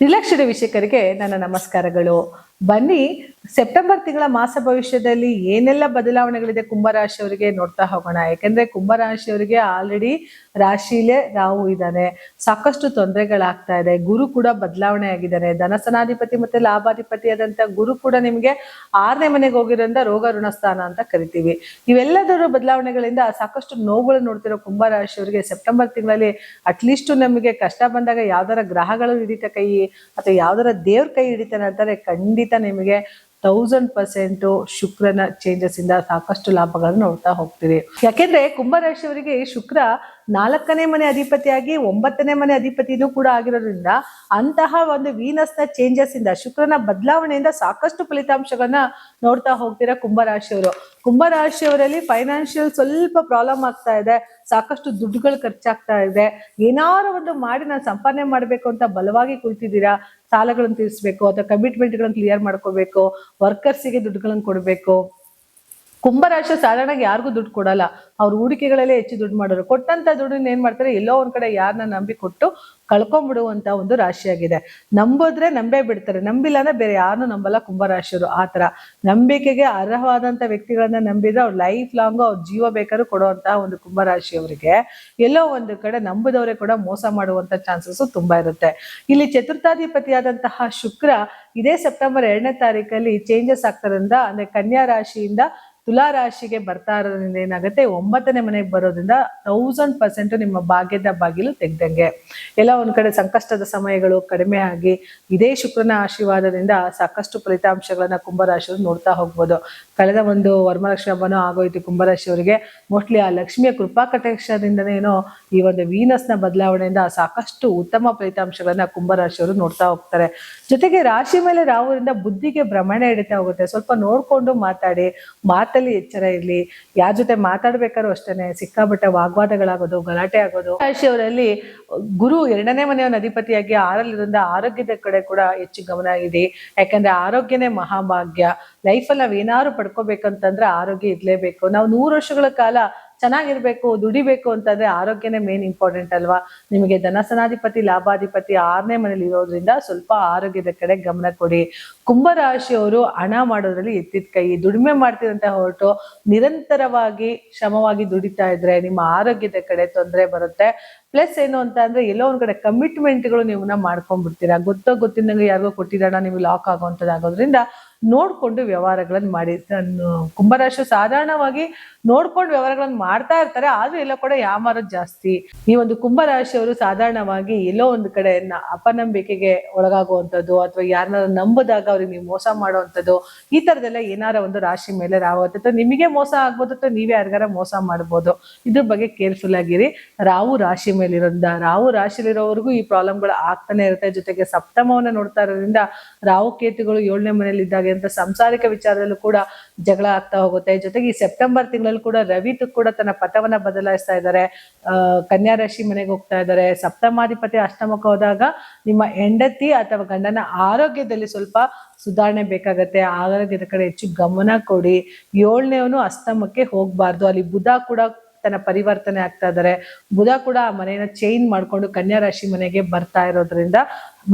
ನಿರ್ಲಕ್ಷ್ಯದ ವೀಕ್ಷಕರಿಗೆ ನನ್ನ ನಮಸ್ಕಾರಗಳು. ಬನ್ನಿ ಸೆಪ್ಟೆಂಬರ್ ತಿಂಗಳ ಮಾಸ ಭವಿಷ್ಯದಲ್ಲಿ ಏನೆಲ್ಲ ಬದಲಾವಣೆಗಳಿದೆ ಕುಂಭರಾಶಿಯವರಿಗೆ ನೋಡ್ತಾ ಹೋಗೋಣ. ಯಾಕೆಂದ್ರೆ ಕುಂಭರಾಶಿಯವರಿಗೆ ಆಲ್ರೆಡಿ ರಾಶಿಲೇ ರಾಹು ಇದ್ದಾನೆ, ಸಾಕಷ್ಟು ತೊಂದರೆಗಳಾಗ್ತಾ ಇದೆ. ಗುರು ಕೂಡ ಬದಲಾವಣೆ ಆಗಿದ್ದಾನೆ. ಧನಸನಾಧಿಪತಿ ಮತ್ತೆ ಲಾಭಾಧಿಪತಿ ಆದಂತ ಗುರು ಕೂಡ ನಿಮ್ಗೆ 6ನೇ ಮನೆಗೆ ಹೋಗಿರೋದ್ರಿಂದ ರೋಗ ಋಣಸ್ಥಾನ ಅಂತ ಕರಿತೀವಿ. ಇವೆಲ್ಲದರ ಬದಲಾವಣೆಗಳಿಂದ ಸಾಕಷ್ಟು ನೋವುಗಳು ನೋಡ್ತಿರೋ ಕುಂಭರಾಶಿಯವರಿಗೆ ಸೆಪ್ಟೆಂಬರ್ ತಿಂಗಳಲ್ಲಿ ಅಟ್ಲೀಸ್ಟ್ ನಮಗೆ ಕಷ್ಟ ಬಂದಾಗ ಯಾವ್ದಾರ ಗ್ರಹಗಳು ಹಿಡಿತ ಕೈ ಅಥವಾ ಯಾವ್ದಾರ ದೇವ್ರ ಕೈ ಹಿಡಿತಾನೆ ಅಂತಾರೆ, ಖಂಡಿತ ನಿಮಗೆ 1000% ಶುಕ್ರನ ಚೇಂಜಸ್ ಇಂದ ಸಾಕಷ್ಟು ಲಾಭಗಳನ್ನು ನೋಡ್ತಾ ಹೋಗ್ತೀರಿ. ಯಾಕೆಂದ್ರೆ ಕುಂಭರಾಶಿಯವರಿಗೆ ಶುಕ್ರ 4ನೇ ಮನೆ ಅಧಿಪತಿಯಾಗಿ 9ನೇ ಮನೆ ಅಧಿಪತಿನೂ ಕೂಡ ಆಗಿರೋದ್ರಿಂದ ಅಂತಹ ಒಂದು ವೀನಸ್ನ ಚೇಂಜಸ್ ಇಂದ ಶುಕ್ರನ ಬದಲಾವಣೆಯಿಂದ ಸಾಕಷ್ಟು ಫಲಿತಾಂಶಗಳನ್ನ ನೋಡ್ತಾ ಹೋಗ್ತೀರಾ ಕುಂಭರಾಶಿಯವರು. ಕುಂಭರಾಶಿಯವರಲ್ಲಿ ಫೈನಾನ್ಷಿಯಲ್ ಸ್ವಲ್ಪ ಪ್ರಾಬ್ಲಮ್ ಆಗ್ತಾ ಇದೆ, ಸಾಕಷ್ಟು ದುಡ್ಡುಗಳು ಖರ್ಚಾಗ್ತಾ ಇದೆ. ಏನಾರು ಒಂದು ಮಾಡಿ ನಾನು ಸಂಪಾದನೆ ಮಾಡ್ಬೇಕು ಅಂತ ಬಲವಾಗಿ ಕುಳಿತಿದ್ದೀರಾ. ಸಾಲಗಳನ್ನು ತೀರಿಸಬೇಕು ಅಥವಾ ಕಮಿಟ್ಮೆಂಟ್ಗಳನ್ನು ಕ್ಲಿಯರ್ ಮಾಡ್ಕೋಬೇಕು, ವರ್ಕರ್ಸಿಗೆ ದುಡ್ಡುಗಳನ್ನು ಕೊಡಬೇಕು. ಕುಂಭರಾಶಿ ಸಾಧಾರಣ ಯಾರಿಗೂ ದುಡ್ಡು ಕೊಡಲ್ಲ, ಅವ್ರ ಹೂಡಿಕೆಗಳಲ್ಲೇ ಹೆಚ್ಚು ದುಡ್ಡು ಮಾಡೋರು. ಕೊಟ್ಟಂತ ದುಡ್ಡನ್ನ ಏನ್ ಮಾಡ್ತಾರೆ, ಎಲ್ಲೋ ಒಂದ್ ಕಡೆ ಯಾರನ್ನ ನಂಬಿ ಕೊಟ್ಟು ಕಳ್ಕೊಂಡ್ಬಿಡುವಂತ ಒಂದು ರಾಶಿಯಾಗಿದೆ. ನಂಬಿದ್ರೆ ನಂಬೇ ಬಿಡ್ತಾರೆ, ನಂಬಿಲ್ಲ ಅಂದ್ರೆ ಬೇರೆ ಯಾರನ್ನು ನಂಬಲ್ಲ ಕುಂಭರಾಶಿಯವರು. ಆತರ ನಂಬಿಕೆಗೆ ಅರ್ಹವಾದಂತ ವ್ಯಕ್ತಿಗಳನ್ನ ನಂಬಿದ್ರೆ ಅವ್ರ ಲೈಫ್ ಲಾಂಗ್ ಅವ್ರ ಜೀವ ಬೇಕಾದ್ರೂ ಕೊಡುವಂತಹ ಒಂದು ಕುಂಭರಾಶಿಯವರಿಗೆ ಎಲ್ಲೋ ಒಂದು ಕಡೆ ನಂಬಿದವರೇ ಕೂಡ ಮೋಸ ಮಾಡುವಂತ ಚಾನ್ಸಸ್ ತುಂಬಾ ಇರುತ್ತೆ. ಇಲ್ಲಿ ಚತುರ್ಥಾಧಿಪತಿಯಾದಂತಹ ಶುಕ್ರ ಇದೇ ಸೆಪ್ಟೆಂಬರ್ 2ನೇ ತಾರೀಕಲ್ಲಿ ಚೇಂಜಸ್ ಆಗ್ತಾರಿಂದ, ಅಂದ್ರೆ ಕನ್ಯಾ ರಾಶಿಯಿಂದ ತುಲಾ ರಾಶಿಗೆ ಬರ್ತಾ ಇರೋದ್ರಿಂದ ಏನಾಗುತ್ತೆ, 9ನೇ ಮನೆಗೆ ಬರೋದ್ರಿಂದ 1000% ನಿಮ್ಮ ಭಾಗ್ಯದ ಬಾಗಿಲು ತೆಗ್ದಂಗೆ. ಎಲ್ಲ ಒಂದ್ ಕಡೆ ಸಂಕಷ್ಟದ ಸಮಯಗಳು ಕಡಿಮೆ ಆಗಿ ಇದೇ ಶುಕ್ರನ ಆಶೀರ್ವಾದದಿಂದ ಸಾಕಷ್ಟು ಫಲಿತಾಂಶಗಳನ್ನ ಕುಂಭರಾಶಿಯವರು ನೋಡ್ತಾ ಹೋಗ್ಬೋದು. ಕಳೆದ ಒಂದು ವರಮಹಾಲಕ್ಷ್ಮಿ ಹಬ್ಬನೂ ಆಗೋಯ್ತು ಕುಂಭರಾಶಿಯವರಿಗೆ. ಮೋಸ್ಟ್ಲಿ ಆ ಲಕ್ಷ್ಮಿಯ ಕೃಪಾ ಕಟಾಕ್ಷದಿಂದನೇನೋ ಈ ಒಂದು ವೀನಸ್ನ ಬದಲಾವಣೆಯಿಂದ ಸಾಕಷ್ಟು ಉತ್ತಮ ಫಲಿತಾಂಶಗಳನ್ನ ಕುಂಭರಾಶಿಯವರು ನೋಡ್ತಾ ಹೋಗ್ತಾರೆ. ಜೊತೆಗೆ ರಾಶಿ ಮೇಲೆ ರಾಹುವಿನಿಂದ ಬುದ್ಧಿಗೆ ಭ್ರಮಣೆ ಹಿಡಿತಾ ಹೋಗುತ್ತೆ. ಸ್ವಲ್ಪ ನೋಡ್ಕೊಂಡು ಮಾತಾಡಿ, ಮಾತಲ್ಲಿ ಎಚ್ಚರ ಇರ್ಲಿ. ಯಾರ ಜೊತೆ ಮಾತಾಡ್ಬೇಕಾದ್ರೂ ಅಷ್ಟೇನೆ ಸಿಕ್ಕಾಬಟ್ಟೆ ವಾಗ್ವಾದಗಳಾಗೋದು, ಗಲಾಟೆ ಆಗೋದು. ರಾಶಿಯವರಲ್ಲಿ ಗುರು 2ನೇ ಮನೆಯವನ ಅಧಿಪತಿಯಾಗಿ 6ರಲ್ಲಿರೋದ್ರಿಂದ ಆರೋಗ್ಯದ ಕಡೆ ಕೂಡ ಹೆಚ್ಚು ಗಮನ ಇದೆ. ಯಾಕಂದ್ರೆ ಆರೋಗ್ಯನೇ ಮಹಾಭಾಗ್ಯ. ಲೈಫಲ್ಲಿ ನಾವ್ ಏನಾದ್ರು ಪಡ್ಕೋಬೇಕಂತಂದ್ರೆ ಆರೋಗ್ಯ ಇರ್ಲೇಬೇಕು. ನಾವು 100 ವರ್ಷಗಳ ಕಾಲ ಚೆನ್ನಾಗಿರ್ಬೇಕು, ದುಡಿಬೇಕು ಅಂತಂದ್ರೆ ಆರೋಗ್ಯನೇ ಮೇನ್ ಇಂಪಾರ್ಟೆಂಟ್ ಅಲ್ವಾ. ನಿಮಗೆ ಧನಸನಾಧಿಪತಿ ಲಾಭಾಧಿಪತಿ 6ನೇ ಮನೇಲಿ ಇರೋದ್ರಿಂದ ಸ್ವಲ್ಪ ಆರೋಗ್ಯದ ಕಡೆ ಗಮನ ಕೊಡಿ. ಕುಂಭರಾಶಿಯವರು ಹಣ ಮಾಡೋದ್ರಲ್ಲಿ ಎತ್ತಿದ ಕೈ, ದುಡಿಮೆ ಮಾಡ್ತಿರಂತ ಹೊರಟು ನಿರಂತರವಾಗಿ ಶ್ರಮವಾಗಿ ದುಡಿತಾ ಇದ್ರೆ ನಿಮ್ಮ ಆರೋಗ್ಯದ ಕಡೆ ತೊಂದರೆ ಬರುತ್ತೆ. ಪ್ಲಸ್ ಏನು ಅಂತ ಅಂದ್ರೆ ಎಲ್ಲೋ ಒಂದ್ ಕಡೆ ಕಮಿಟ್ಮೆಂಟ್ಗಳು ನೀವನ್ನ ಮಾಡ್ಕೊಂಡ್ಬಿಡ್ತೀರಾ. ಗೊತ್ತಿದ್ದಂಗೆ ಯಾರಿಗೋ ಕೊಟ್ಟಿರೋಣ ನೀವು ಲಾಕ್ ಆಗೋದ್ರಿಂದ ನೋಡ್ಕೊಂಡು ವ್ಯವಹಾರಗಳನ್ನ ಮಾಡಿ. ಕುಂಭರಾಶಿ ಸಾಧಾರಣವಾಗಿ ನೋಡ್ಕೊಂಡು ವ್ಯವಹಾರಗಳನ್ನ ಮಾಡ್ತಾ ಇರ್ತಾರೆ, ಆದ್ರೂ ಎಲ್ಲ ಕೂಡ ಯಾಮಾರೋದು ಜಾಸ್ತಿ. ಈ ಒಂದು ಕುಂಭರಾಶಿಯವರು ಸಾಧಾರಣವಾಗಿ ಎಲ್ಲೋ ಒಂದು ಕಡೆ ಅಪನಂಬಿಕೆಗೆ ಒಳಗಾಗುವಂಥದ್ದು ಅಥವಾ ಯಾರನ್ನ ನಂಬದಾಗ ಅವ್ರಿಗೆ ನೀವು ಮೋಸ ಮಾಡುವಂಥದ್ದು, ಈ ತರದೆಲ್ಲ ಏನಾರ ಒಂದು ರಾಶಿ ಮೇಲೆ ರಾಹು ಅಥವಾ ನಿಮಗೆ ಮೋಸ ಆಗ್ಬೋದು ಅಥವಾ ನೀವೇ ಯಾರಿಗಾರ ಮೋಸ ಮಾಡ್ಬೋದು. ಇದ್ರ ಬಗ್ಗೆ ಕೇರ್ಫುಲ್ ಆಗಿರಿ. ರಾಹು ರಾಶಿ ಮೇಲಿರೋದ್ರಿಂದ, ರಾಹು ರಾಶಿಲಿರೋವರೆಗೂ ಈ ಪ್ರಾಬ್ಲಮ್ಗಳು ಆಗ್ತಾನೆ ಇರುತ್ತೆ. ಜೊತೆಗೆ ಸಪ್ತಮವನ್ನ ನೋಡ್ತಾ ಇರೋದ್ರಿಂದ ರಾಹು ಕೇತುಗಳು 7ನೇ ಮನೇಲಿ ಇದ್ದಾಗ ಅಂತ ಸಂಸಾರಿಕ ವಿಚಾರದಲ್ಲೂ ಕೂಡ ಜಗಳ ಆಗ್ತಾ ಹೋಗುತ್ತೆ. ಜೊತೆಗೆ ಈ ಸೆಪ್ಟೆಂಬರ್ ತಿಂಗಳಲ್ಲಿ ಕೂಡ ರವಿ ಕೂಡ ತನ್ನ ಪಥವನ್ನ ಬದಲಾಯಿಸ್ತಾ ಇದ್ದಾರೆ. ಕನ್ಯಾ ರಾಶಿ ಮನೆಗೆ ಹೋಗ್ತಾ ಇದ್ದಾರೆ. ಸಪ್ತಮಾಧಿಪತಿ ಅಷ್ಟಮಕ್ಕೆ ಹೋದಾಗ ನಿಮ್ಮ ಹೆಂಡತಿ ಅಥವಾ ಗಂಡನ ಆರೋಗ್ಯದಲ್ಲಿ ಸ್ವಲ್ಪ ಸುಧಾರಣೆ ಬೇಕಾಗತ್ತೆ. ಆರೋಗ್ಯದ ಕಡೆ ಹೆಚ್ಚು ಗಮನ ಕೊಡಿ. 7ನೇವನು ಅಸ್ತಮಕ್ಕೆ ಹೋಗ್ಬಾರ್ದು. ಅಲ್ಲಿ ಬುಧ ಕೂಡ ತನ್ನ ಪರಿವರ್ತನೆ ಆಗ್ತಾ ಇದ್ದಾರೆ. ಬುಧ ಕೂಡ ಆ ಮನೆಯನ್ನ ಚೇಂಜ್ ಮಾಡ್ಕೊಂಡು ಕನ್ಯಾ ರಾಶಿ ಮನೆಗೆ ಬರ್ತಾ ಇರೋದ್ರಿಂದ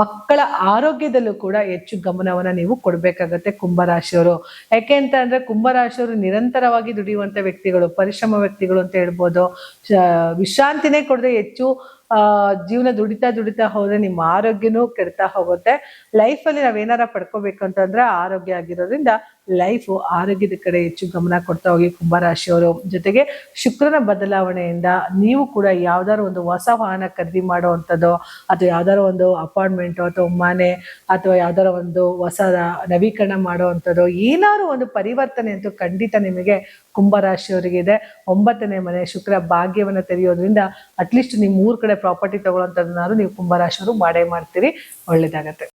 ಮಕ್ಕಳ ಆರೋಗ್ಯದಲ್ಲೂ ಕೂಡ ಹೆಚ್ಚು ಗಮನವನ್ನ ನೀವು ಕೊಡ್ಬೇಕಾಗತ್ತೆ ಕುಂಭರಾಶಿಯವರು. ಯಾಕೆ ಅಂತ ಅಂದ್ರೆ ಕುಂಭರಾಶಿಯವರು ನಿರಂತರವಾಗಿ ದುಡಿಯುವಂತ ವ್ಯಕ್ತಿಗಳು, ಪರಿಶ್ರಮ ವ್ಯಕ್ತಿಗಳು ಅಂತ ಹೇಳ್ಬೋದು. ವಿಶ್ರಾಂತಿನೇ ಕೊಡದೆ ಹೆಚ್ಚು ಜೀವನ ದುಡಿತಾ ಹೋದ್ರೆ ನಿಮ್ಮ ಆರೋಗ್ಯನೂ ಕೆಡ್ತಾ ಹೋಗುತ್ತೆ. ಲೈಫಲ್ಲಿ ನಾವೇನಾರ ಪಡ್ಕೋಬೇಕಂತಂದ್ರೆ ಆರೋಗ್ಯ ಆಗಿರೋದ್ರಿಂದ ಆರೋಗ್ಯದ ಕಡೆ ಹೆಚ್ಚು ಗಮನ ಕೊಡ್ತಾ ಹೋಗಿ ಕುಂಭರಾಶಿಯವರು. ಜೊತೆಗೆ ಶುಕ್ರನ ಬದಲಾವಣೆಯಿಂದ ನೀವು ಕೂಡ ಯಾವ್ದಾದ್ರು ಒಂದು ಹೊಸ ವಾಹನ ಖರೀದಿ ಮಾಡುವಂಥದ್ದು ಅಥವಾ ಯಾವ್ದಾದ್ರು ಒಂದು ಅಪಾರ್ಟ್ಮೆಂಟ್ ಅಥವಾ ಮನೆ ಅಥವಾ ಯಾವ್ದಾರ ಒಂದು ಹೊಸ ನವೀಕರಣ ಮಾಡುವಂಥದ್ದು, ಏನಾದ್ರು ಒಂದು ಪರಿವರ್ತನೆ ಅಂತೂ ಖಂಡಿತ ನಿಮಗೆ ಕುಂಭರಾಶಿಯವರಿಗೆ ಇದೆ. 9ನೇ ಮನೆ ಶುಕ್ರ ಭಾಗ್ಯವನ್ನ ತೆರೆಯೋದ್ರಿಂದ ಅಟ್ಲೀಸ್ಟ್ ನೀವು 3 ಕಡೆ ಪ್ರಾಪರ್ಟಿ ತಗೊಳ್ಳೋಂಥದ್ದನ್ನಾದ್ರು ನೀವು ಕುಂಭರಾಶಿಯವರು ಮಾಡೇ ಮಾಡ್ತೀರಿ. ಒಳ್ಳೇದಾಗತ್ತೆ.